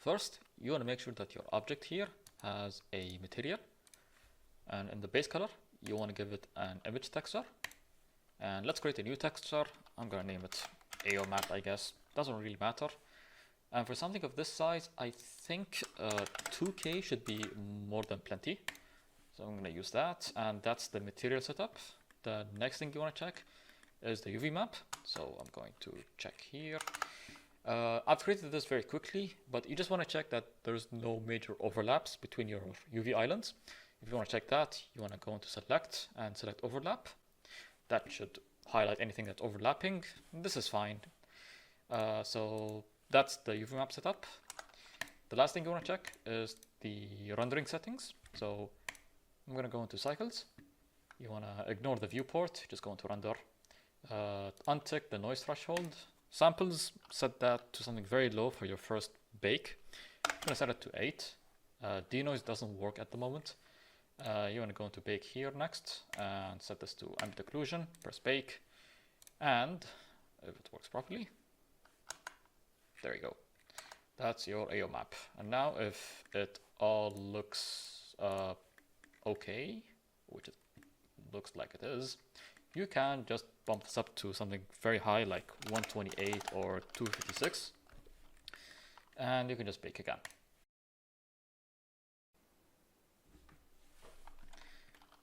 First, you want to make sure that your object here has a material, and in the base color, you want to give it an image texture. And let's create a new texture. I'm gonna name it AO map, I guess. Doesn't really matter. And for something of this size, I think 2K should be more than plenty. So I'm gonna use that, and that's the material setup. The next thing you wanna check is the UV map. So I'm going to check here. I've created this very quickly, but you just wanna check that there's no major overlaps between your UV islands. If you wanna check that, you wanna go into select and select overlap. That should highlight anything that's overlapping. This is fine. So that's the UV map setup. The last thing you want to check is the rendering settings. So I'm going to go into cycles. You want to ignore the viewport, just go into render. Untick the noise threshold. Samples, set that to something very low for your first bake. I'm going to set it to 8. Denoise doesn't work at the moment. You want to go into bake here next and set this to ambient occlusion, press bake, and if it works properly, there you go. That's your AO map. And now if it all looks okay, which it looks like it is, you can just bump this up to something very high like 128 or 256, and you can just bake again.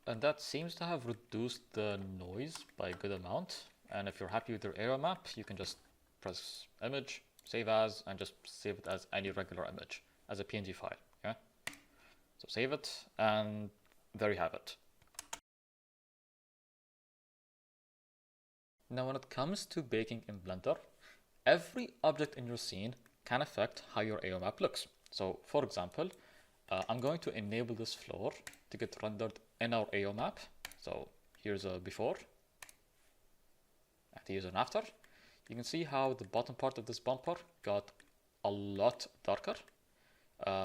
And that seems to have reduced the noise by a good amount. And if you're happy with your AO map, you can just press image, save as, and just save it as any regular image, as a PNG file. Yeah. So save it, and there you have it. Now, when it comes to baking in Blender, every object in your scene can affect how your AO map looks. So, for example, I'm going to enable this floor to get rendered in our AO map. So here's a before, and here's an after. You can see how the bottom part of this bumper got a lot darker.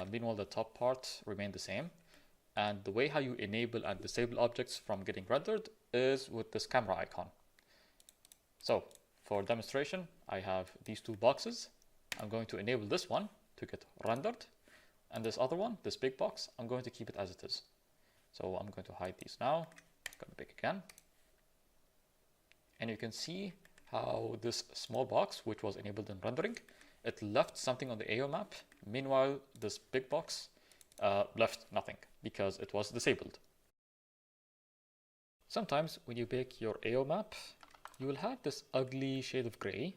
Meanwhile, the top part remained the same. And the way how you enable and disable objects from getting rendered is with this camera icon. So for demonstration, I have these two boxes. I'm going to enable this one to get rendered. And this other one, this big box, I'm going to keep it as it is. So I'm going to hide these now. I'm going to bake again. And you can see how this small box, which was enabled in rendering, it left something on the AO map. Meanwhile, this big box left nothing because it was disabled. Sometimes when you bake your AO map, you will have this ugly shade of gray.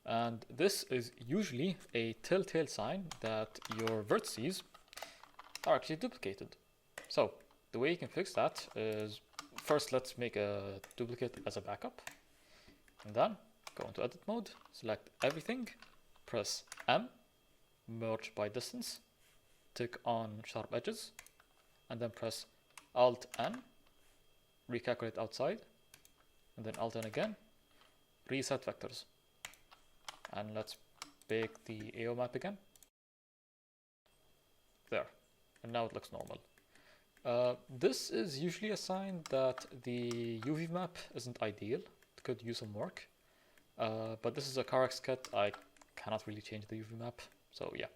And this is usually a telltale sign that your vertices are actually duplicated. So the way you can fix that is, first let's make a duplicate as a backup. And then go into edit mode, select everything, press M, merge by distance, tick on sharp edges, and then press Alt N, recalculate outside, and then Alt N again, reset vectors. And let's bake the AO map again. There, and now it looks normal. This is usually a sign that the UV map isn't ideal. It could use some work. But this is a CarX kit. I cannot really change the UV map. So yeah.